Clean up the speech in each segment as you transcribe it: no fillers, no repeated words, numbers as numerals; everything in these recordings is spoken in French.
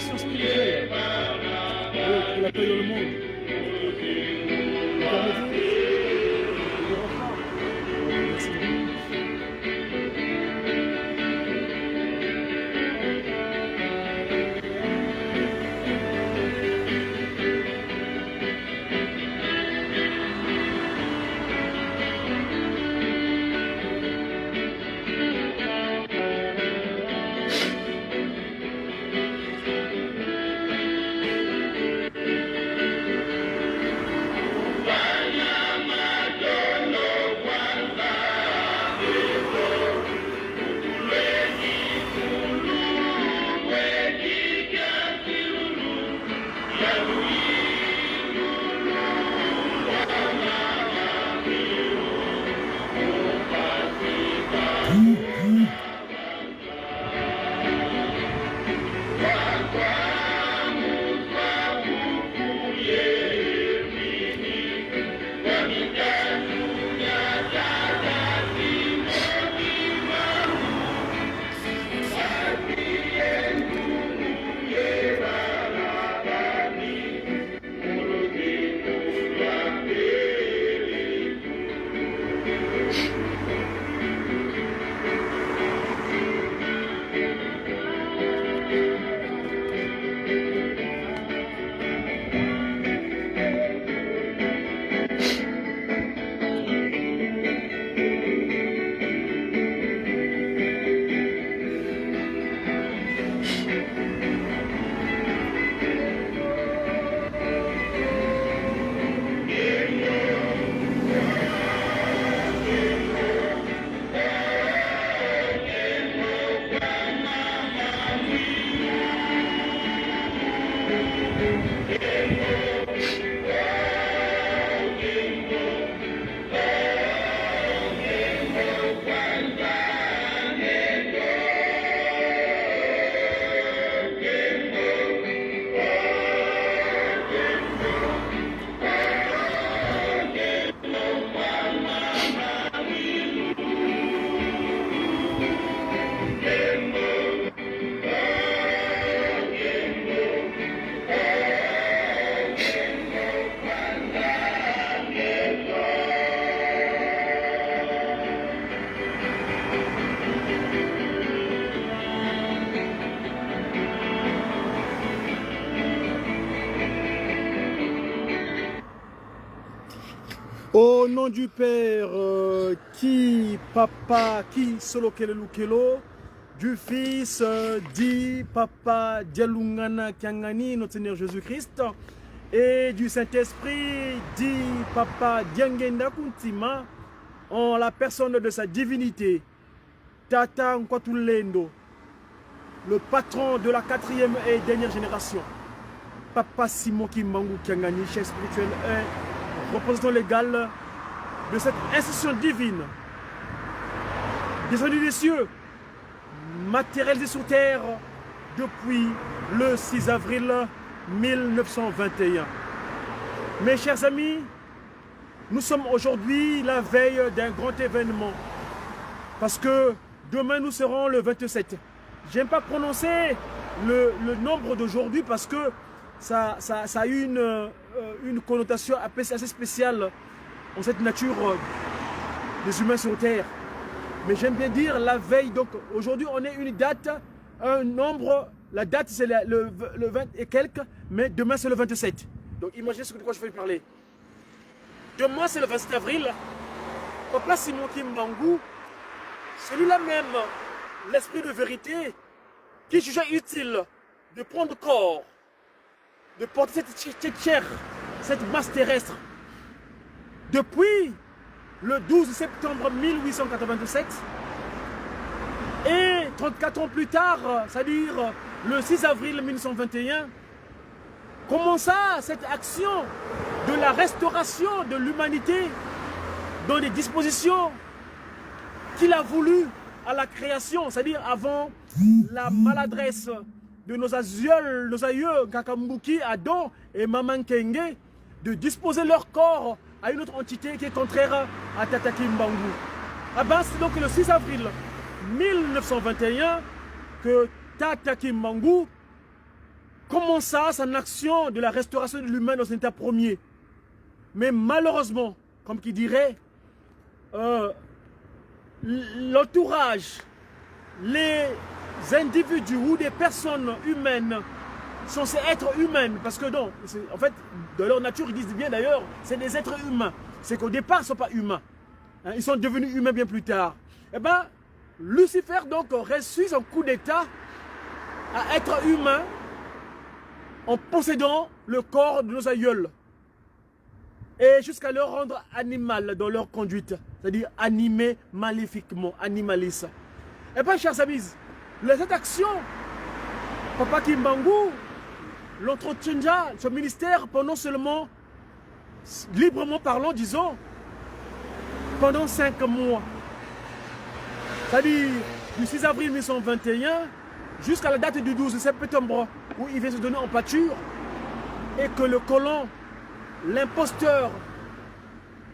révélation spirituelle pour la paix dans le monde. Au nom du Père, qui Papa, qui Solo Kelelu Kelo, du Fils, dit Papa Dialungana Kiangani, notre Seigneur Jésus-Christ, et du Saint-Esprit, dit Papa Diangenda Kuntima, en la personne de sa divinité, Tata Nkwatulendo, le patron de la 4e et dernière génération, Papa Simon Kimbangu Kiangani, chef spirituel 1, représentant légal de cette institution divine, descendue des cieux, matérialisée sur terre depuis le 6 avril 1921. Mes chers amis, nous sommes aujourd'hui la veille d'un grand événement, parce que demain nous serons le 27. J'aime pas prononcer le nombre d'aujourd'hui parce que ça a eu une connotation assez spéciale en cette nature des humains sur terre. Mais j'aime bien dire la veille. Donc aujourd'hui on est une date, un nombre. La date c'est le 20 et quelques, mais demain c'est le 27. Donc imaginez de quoi je vais parler. Demain c'est le 27 avril. Papa Simon Kimbangu, celui-là même, l'esprit de vérité, qui jugeait utile de prendre corps, de porter cette chair, cette masse terrestre. Depuis le 12 septembre 1887 et 34 ans plus tard, c'est-à-dire le 6 avril 1921, commença cette action de la restauration de l'humanité dans des dispositions qu'il a voulu à la création, c'est-à-dire avant la maladresse de nos aïeux, Kakambuki, Adam et Maman Kenge, de disposer leur corps à une autre entité qui est contraire à Tata Kimbangu. C'est donc le 6 avril 1921 que Tata Kimbangu commença son action de la restauration de l'humain dans son état premier. Mais malheureusement, comme qui dirait, l'entourage, les individus ou des personnes humaines censées être humaines, parce que non, en fait, de leur nature, ils disent bien d'ailleurs, c'est des êtres humains. C'est qu'au départ, ils ne sont pas humains. Hein, ils sont devenus humains bien plus tard. Eh bien, Lucifer donc reçut son coup d'état à être humain en possédant le corps de nos aïeuls. Et jusqu'à le rendre animal dans leur conduite. C'est-à-dire animé maléfiquement, animaliste. Et bien, chers amis, cette action, Papa Kimbangu l'entretiendra, ce ministère, pendant seulement, librement parlant, disons, pendant 5 mois. C'est-à-dire du 6 avril 1921 jusqu'à la date du 12 septembre, où il vient se donner en pâture, et que le colon, l'imposteur,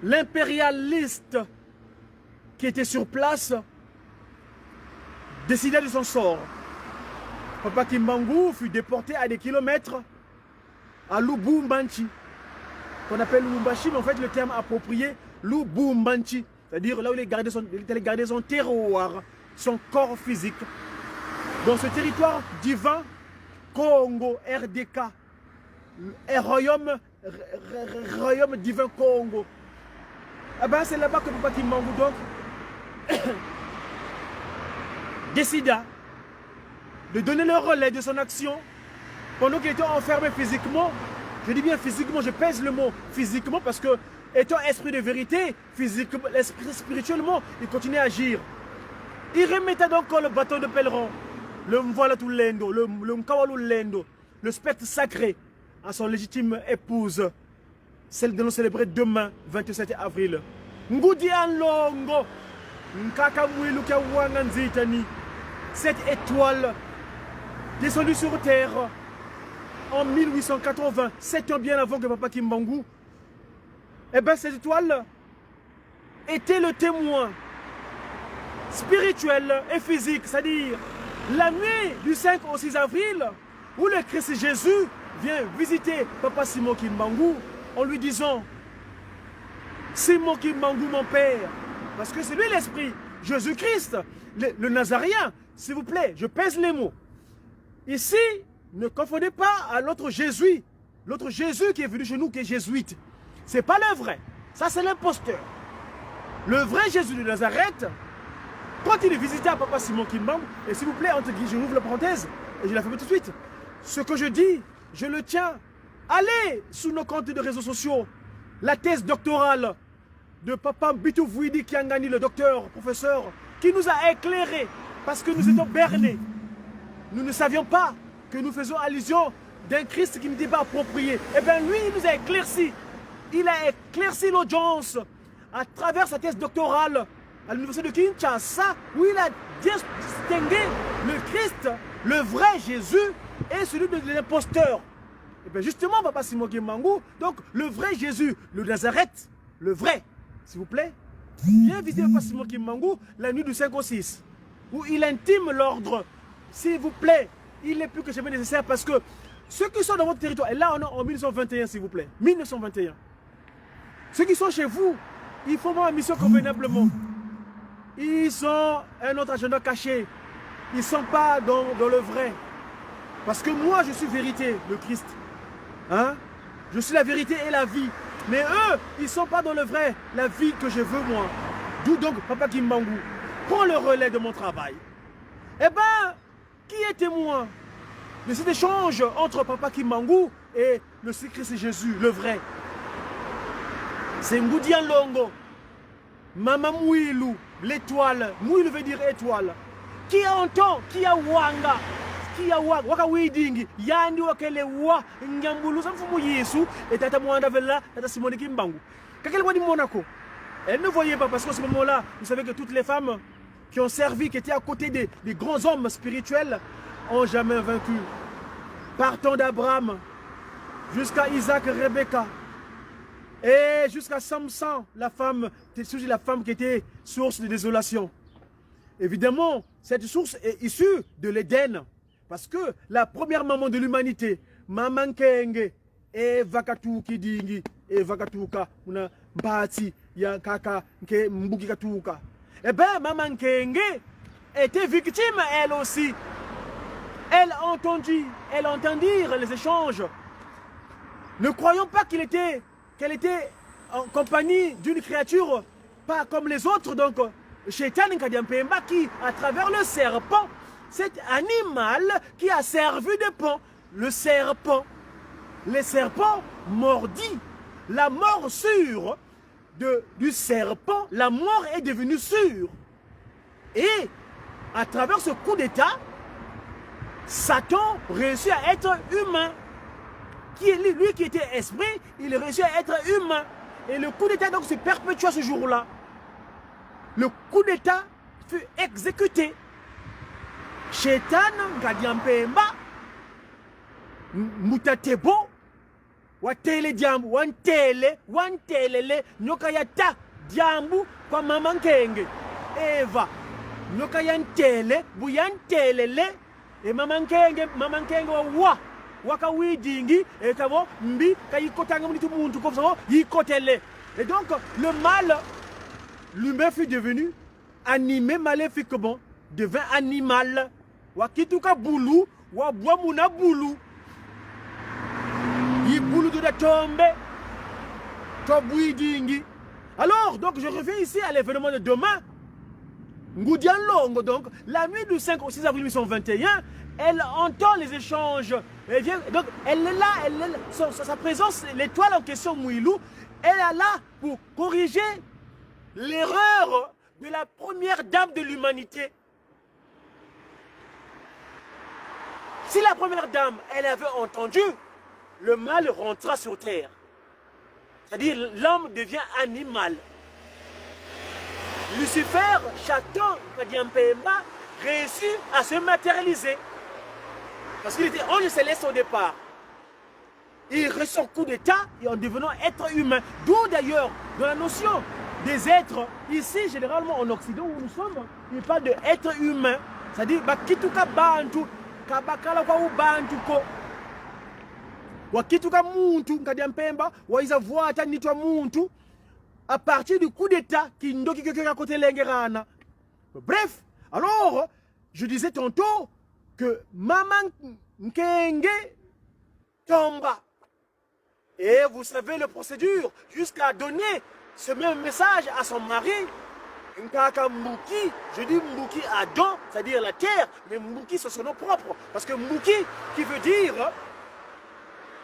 l'impérialiste qui était sur place décida de son sort. Papa Kimbangu fut déporté à des kilomètres à Lubumbashi, qu'on appelle Lubumbashi, mais en fait le terme approprié, Lubumbashi, c'est-à-dire là où il allait garder son terroir, son corps physique. Dans ce territoire divin, Congo, RDK, royaume divin Congo. Eh ben, c'est là-bas que Papa Kimbangu donc décida de donner le relais de son action pendant qu'il était enfermé physiquement. Je dis bien physiquement, je pèse le mot physiquement parce que, étant esprit de vérité, physiquement, spirituellement, il continuait à agir. Il remettait donc le bâton de pèlerin, le Mvola Tulendo, le Mkawalu Lendo, le spectre sacré, à son légitime épouse, celle de nous célébrer demain, 27 avril. Ngudi Longo, Nkakamwilu Kawanganzitani, cette étoile descendue sur terre en 1880, 7 ans bien avant que Papa Kimbangu, eh bien cette étoile était le témoin spirituel et physique, c'est-à-dire la nuit du 5 au 6 avril, où le Christ Jésus vient visiter Papa Simon Kimbangu en lui disant: Simon Kimbangu, mon père, parce que c'est lui l'esprit, Jésus-Christ, le Nazaréen, s'il vous plaît, je pèse les mots. Ici, ne confondez pas à l'autre Jésus qui est venu chez nous, qui est jésuite. Ce n'est pas le vrai, ça c'est l'imposteur. Le vrai Jésus de Nazareth, quand il est visité à Papa Simon Kimbangu, et s'il vous plaît, entre guillemets, je rouvre la parenthèse, et je la ferme tout de suite, ce que je dis, je le tiens. Allez sous nos comptes de réseaux sociaux, la thèse doctorale de Papa Bitouvuidi Kiangani, le docteur, professeur, qui nous a éclairés parce que nous étions bernés. Nous ne savions pas que nous faisons allusion d'un Christ qui n'était pas approprié. Eh bien lui, il nous a éclairci. Il a éclairci l'audience à travers sa thèse doctorale à l'université de Kinshasa, où il a distingué le Christ, le vrai Jésus, et celui de l'imposteur. Et bien justement, Papa Simon Kimbangu, donc le vrai Jésus, le Nazareth, le vrai, s'il vous plaît, vient visiter Papa Simon Kimbangu la nuit du 5 au 6, où il intime l'ordre. S'il vous plaît, il est plus que jamais nécessaire parce que ceux qui sont dans votre territoire, et là on est en 1921 s'il vous plaît, 1921, ceux qui sont chez vous, ils font ma mission convenablement. Ils ont un autre agenda caché. Ils ne sont pas dans le vrai. Parce que moi, je suis vérité, le Christ. Hein? Je suis la vérité et la vie. Mais eux, ils ne sont pas dans le vrai, la vie que je veux, moi. D'où donc, Papa Kimbangu, prends le relais de mon travail. Eh bien, qui est témoin de cet échange entre Papa Kimbangu et le Christ Jésus, le vrai? C'est Ngoudian Longo, Mama Mouilou, l'étoile. Mouilou veut dire étoile. Qui entend, qui a wanga, qui a waka widingi, yandi wakele wa, nyambulu sa mfumu Yesu, et tata Mwanda Vella, tata Simone Kimbangu. Quand elle voit du Monaco, elle ne voyait pas parce qu'à ce moment-là, vous savez que toutes les femmes qui ont servi, qui étaient à côté des grands hommes spirituels, ont jamais vaincu. Partant d'Abraham jusqu'à Isaac, Rebecca, et jusqu'à Samson, la femme qui était source de désolation. Évidemment, cette source est issue de l'Éden. Parce que la première maman de l'humanité, Mama Nkenge eva katuki dingi eva katuka una mbati ya kaka nke mbuki katuka. Eh ben Mama Nkenge était victime elle aussi. Elle entendit les échanges. Ne croyons pas qu'elle était en compagnie d'une créature pas comme les autres. Donc, Shaitan Nkadiampemba qui, à travers le serpent, cet animal qui a servi de pont, le serpent mordit. La morsure du serpent, la mort est devenue sûre. Et à travers ce coup d'état, Satan réussit à être humain. Lui qui était esprit, il réussit à être humain. Et le coup d'état donc se perpétua ce jour-là. Le coup d'état fut exécuté. Shaitan Nkadiampemba Mutatebo Watele Diambu Wantelele Nyokayata Diambu kwa Mama Nkenge Eva Nyokayantele Buyantelele et Mama Nkenge wa waka widingi et kavo mbi kayikotanga munitu muntu comme ça yikotele. Et donc le mal l'humain fut devenu animé maléfiquement, devint animal. Wakituka boulou wa boamuna boulou yi boulou de la tombe tobouidingi. Alors donc je reviens ici à l'événement de demain. Ngoudian Longo, donc la nuit du 5 au 6 avril 1921, elle entend les échanges. Elle vient, donc elle est là, sa présence, l'étoile en question Mouilou, elle est là pour corriger l'erreur de la première dame de l'humanité. Si la première dame, elle avait entendu, le mal rentra sur terre. C'est-à-dire l'homme devient animal. Lucifer, Satan, Nkadiampemba, réussit à se matérialiser. Parce qu'il était ange céleste au départ. Il reçoit coup d'état et en devenant être humain. D'où d'ailleurs, dans la notion des êtres, ici généralement en Occident où nous sommes, il parle de être humain. C'est-à-dire, Kituka Bantu, Kabakala kwa Bantu ko. Wakituka Muntu, Nkadiampemba, Waiza Voata Nitwa Muntu. À partir du coup d'état qui ndoki à côté l'engerana. Bref, alors, je disais tantôt que Maman Nkenge tomba. Et vous savez la procédure, jusqu'à donner ce même message à son mari, Nkaka Mbuki, je dis Mbuki Adam, c'est-à-dire la terre, mais Mbuki c'est son nom propre. Parce que Mbuki, qui veut dire,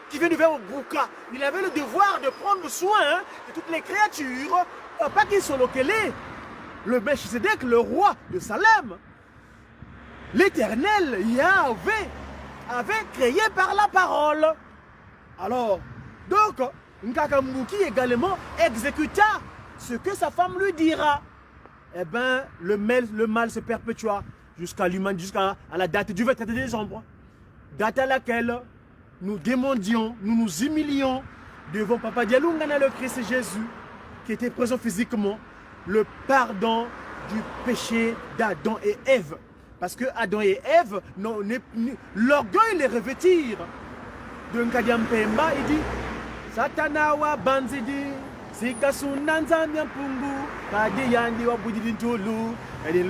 qui vient du verbe Buka, il avait le devoir de prendre soin de toutes les créatures, pas qu'ils sont localisés. Le Melchisedec, le roi de Salem, l'Éternel Yahvé, avait créé par la parole. Alors, donc, Nkakambuki également exécuta ce que sa femme lui dira. Eh bien, le mal se perpétua jusqu'à l'humain, jusqu'à la date du 24 décembre, date à laquelle nous demandions, nous nous humilions devant Papa Dialoungana, le Christ Jésus, qui était présent physiquement, le pardon du péché d'Adam et Ève. Parce que Adam et Ève, l'orgueil les revêtirent. De Nkadiampemba, il dit Satanawa Banzidi, Sikasunanza Nyampungu, Kadiyandi wa Budidintulu,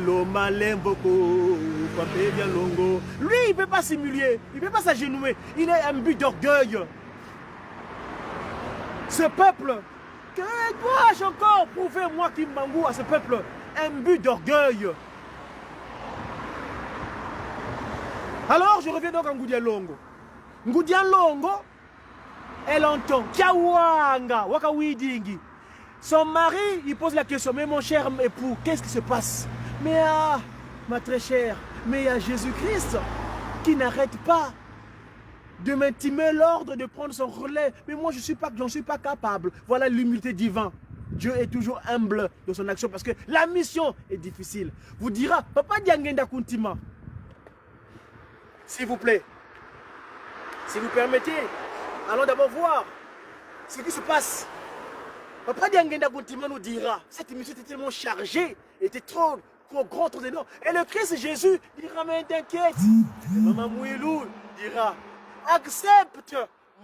Loma Lemboko, Papé Longo. Lui, il ne peut pas simuler, il ne peut pas s'agenouiller, il est un but d'orgueil. Ce peuple, que dois-je encore prouver, moi qui m'engou à ce peuple, un but d'orgueil? Alors, je reviens donc à Ngoudian Longo. Ngoudian Longo, elle entend Kiawanga, Wakawidingi. Son mari, il pose la question, mais mon cher époux, qu'est-ce qui se passe? Mais ah, ma très chère, mais il y a Jésus-Christ qui n'arrête pas de m'intimer l'ordre de prendre son relais. Mais moi, j'en suis pas capable. Voilà l'humilité divine. Dieu est toujours humble dans son action parce que la mission est difficile. Vous dira, Papa Diangenda Kuntima, s'il vous plaît, si vous permettez, allons d'abord voir ce qui se passe. Papa Diangenda Kuntima nous dira, cette mission était tellement chargée, était trop grand, trop énorme. Et le Christ Jésus dira, mais t'inquiète. Maman Mouilou dira, accepte,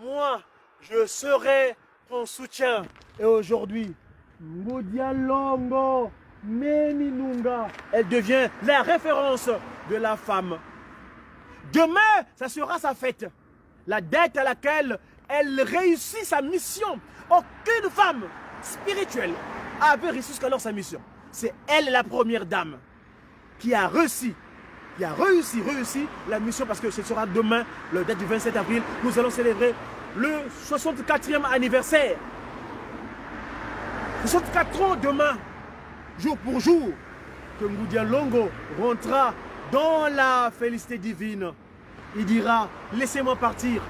moi, je serai ton soutien. Et aujourd'hui, Ngoudia Longo Meninunga, elle devient la référence de la femme. Demain, ça sera sa fête. La date à laquelle elle réussit sa mission. Aucune femme spirituelle avait réussi jusqu'alors sa mission. C'est elle la première dame qui a réussi la mission, parce que ce sera demain, le date du 27 avril, nous allons célébrer le 64e anniversaire. 64 ans demain, jour pour jour, que Ngoudia Longo rentrera dans la félicité divine. Il dira, laissez-moi partir.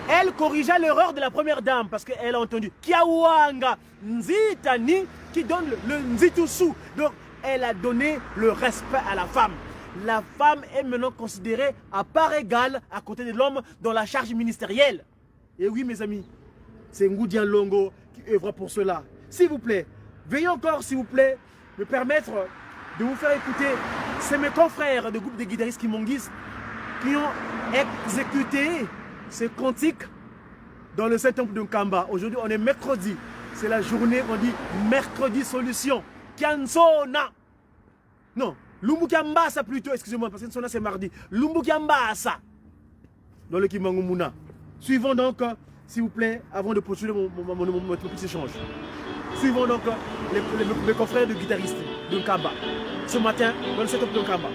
Elle corrigea l'erreur de la première dame, parce qu'elle a entendu Kiawanga Nzitani qui donne le Nzitusu. Donc elle a donné le respect à la femme. La femme est maintenant considérée à part égale à côté de l'homme dans la charge ministérielle. Et oui mes amis, c'est Ngoudia Longo qui œuvre pour cela. S'il vous plaît, veuillez encore s'il vous plaît me permettre de vous faire écouter. C'est mes confrères de groupe de guitaristes Kimongis qui ont exécuté ces cantiques dans le Saint-Temple de Nkamba. Aujourd'hui, on est mercredi. C'est la journée, on dit mercredi solution. Kiansona. Non, Lumbukiambasa plutôt, excusez-moi, parce que Sona c'est mardi. Lumbukiambasa. Dans le Kimangumuna. Suivons donc, s'il vous plaît, avant de poursuivre mon petit échange. Suivons donc les confrères de guitaristes de Nkamba. Ce matin, dans le Saint-Temple de Nkamba.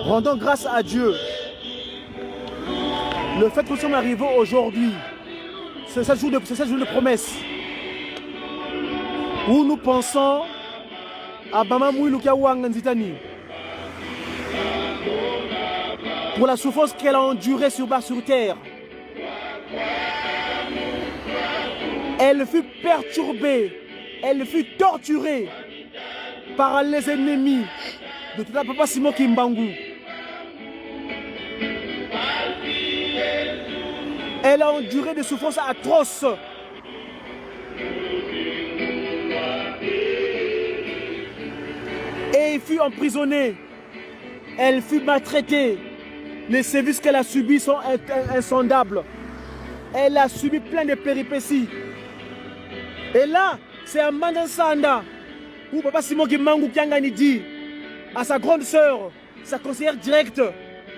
Rendons grâce à Dieu. Le fait que nous sommes arrivés aujourd'hui, c'est ce jour de promesse, où nous pensons à Bama Mouiloukia Nzitani pour la souffrance qu'elle a endurée sur terre. Elle fut perturbée, elle fut torturée par les ennemis de tout Papa Simon Kimbangu. Elle a enduré des souffrances atroces. Et elle fut emprisonnée. Elle fut maltraitée. Les sévices qu'elle a subis sont insondables. Elle a subi plein de péripéties. Et là, c'est à Mandansanda où Papa Simon Kimbangu Kiangani dit à sa grande sœur, sa conseillère directe,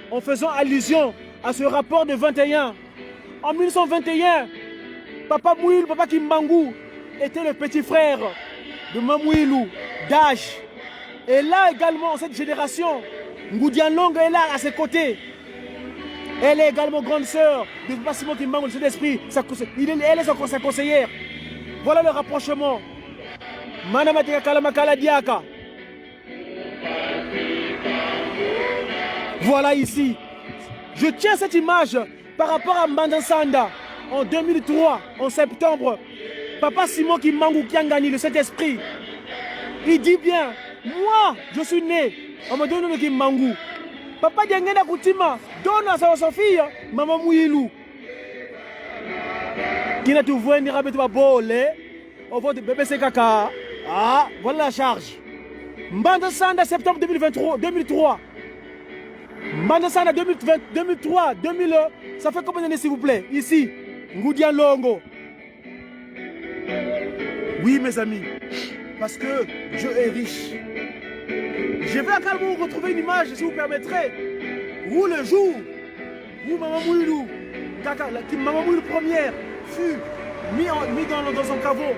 en faisant allusion à ce rapport de 21. En 1921, Papa Mouilou, Papa Kimbangu était le petit frère de Mamouilou, d'âge. Et là également, cette génération, Ngoudia Longo est là à ses côtés. Elle est également grande sœur de Papa Simon Kimbangu, de cet esprit. Elle est sa conseillère. Voilà le rapprochement. Manamateka Kalamakala Diaka. Voilà ici. Je tiens cette image par rapport à Mandansanda en 2003, en septembre. Papa Simon Kimbangu Kiangani, le Saint-Esprit, il dit bien, moi je suis né, on me donne le Kimbangu. Papa Diangena Koutima donne à sa fille, Maman Mouilou. Qui n'a tout vu, ni rabé tout bole, on va de bébé Sekaka. Ah, voilà la charge. Mandansanda, septembre 2003. Mandansanda 2003, 2000, ça fait combien d'années s'il vous plaît? Ici, Ngoudia Longo. Oui mes amis, parce que Dieu est riche. Je vais également vous retrouver une image, si vous permettrez, où le jour où Maman Mouilou, Maman Mouilou première, fut mis dans son caveau.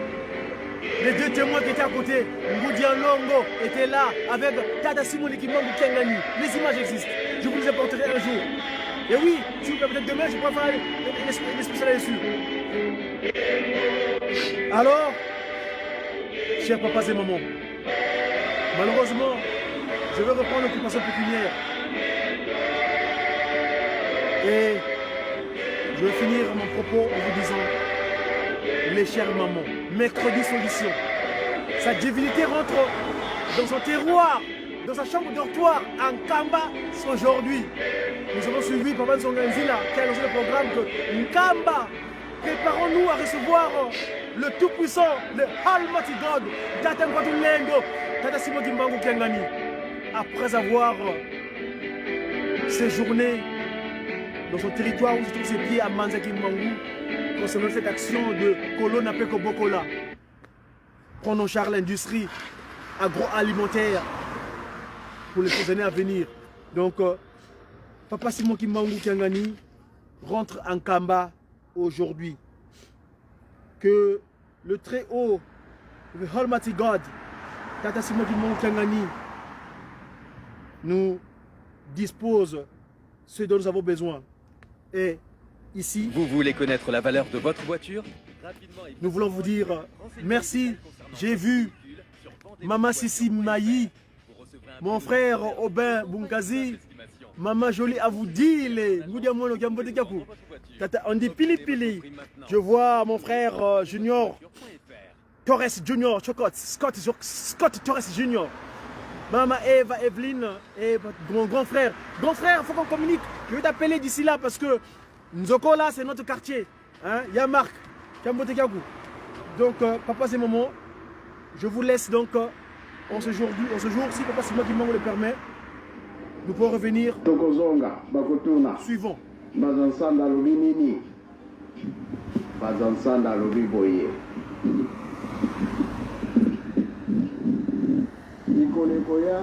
Les deux témoins qui étaient à côté, Ngoudia Longo était là avec Tata Simon Kimbangu Kiangani. Les images existent. Je vous les apporterai un jour. Et oui, si vous permettez demain, je pourrais faire une spéciale là-dessus. Alors, chers papas et mamans, malheureusement, je vais reprendre l'occupation pécuniaire. Et je vais finir mon propos en vous disant, les chères mamans, mercredi solution. Sa divinité rentre dans son terroir, dans sa chambre dortoir, en Kamba, aujourd'hui. Nous avons suivi Papa Nzonganzila qui a lancé le programme de Nkamba. Préparons-nous à recevoir le Tout-Puissant, le Almighty God, Tata Nkwatunlengo, Tata Simon Kimbangu Kiangani. Après avoir séjourné dans son territoire où se trouve ses pieds à Manza Kimbangu, concernant cette action de Kolo Napeko Bokola, prendre en charge l'industrie agroalimentaire pour les années à venir. Donc, Papa Simon Kimbangu Kiangani rentre en Kamba aujourd'hui. Que le très haut, le Almighty God, Tata Simon Kimbangu Kiangani, nous dispose ce dont nous avons besoin. Et ici, vous voulez connaître la valeur de votre voiture? Nous voulons vous dire merci. J'ai vu Maman Sissi Mayi, mon frère Aubin Bunkazi, Maman Jolie Avoudile, on dit Pili Pili. Je vois mon frère Junior, Torres Junior, Scott Torres Junior. Maman Eva, Evelyne et mon grand frère. Grand frère, il faut qu'on communique. Je vais t'appeler d'ici là parce que Nzoko là, c'est notre quartier. Hein? Il y a Marc, donc papa c'est maman. Je vous laisse donc en ce jour, si papa c'est moi qui m'en le permet, nous pouvons revenir. Suivant. Bazansanda lobi nini? Bazansanda lobi boye. Nikoleko ya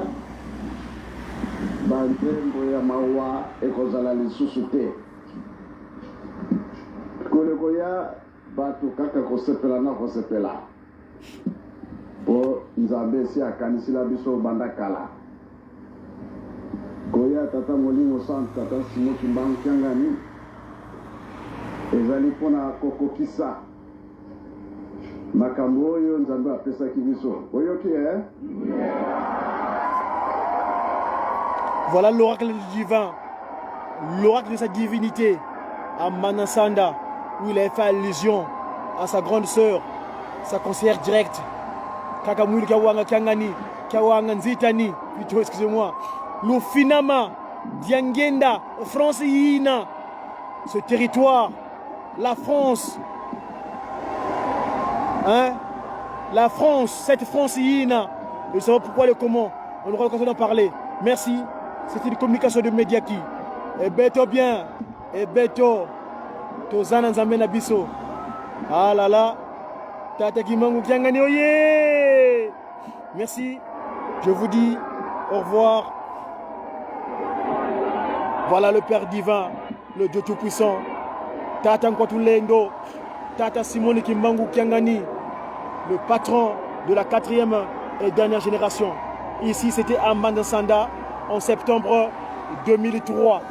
banzembo ya mawa ekozala lisusu te. Nikoleko ya bato kaka kosepela na kosepela. Po nzambe si akanisila biso banda kala. Koya tata molimo sant tata Simon Kimbangu Kiangani ezali pona kokokisa makambo oyo nzambe apesaki biso oyoki Voilà l'oracle divin, l'oracle de sa divinité à Manasanda, où il a fait allusion à sa grande sœur, sa conseillère directe, Kakamwili Kawanga Kiangani, Kawanga Nzitani, plutôt excusez-moi, Lufinama, Diangenda, France Yina, ce territoire, la France, hein, la France, cette France Yina, nous savons pourquoi et comment, on aura l'occasion d'en parler. Merci, c'était une communication de Mediaki. Et beto bien, et beto, Tozana Nzambe Nabiso. Ah là là, Tata Kimbangu Kiangani, oye! Merci, je vous dis au revoir. Voilà le Père divin, le Dieu Tout-Puissant, Tata Nkwatunlengo, Tata Simon Kimbangu Kiangani, le patron de la 4e et dernière génération. Ici, c'était à Manasanda en septembre 2003.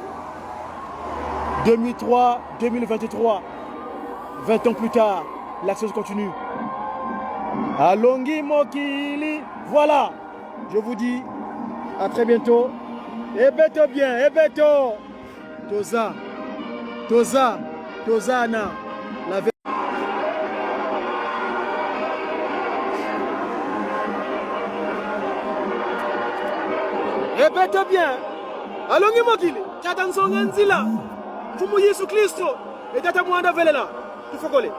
2023, 20 ans plus tard, l'action continue. Alongi Mokili, voilà, je vous dis à très bientôt. Et beto bien, et beto. Tozana, la vérité. Et beto bien. Alongi Mokili, Tata Nzonganzila, Fumu Yesu Kristo, et Tata Mwanda Velela, il faut coller.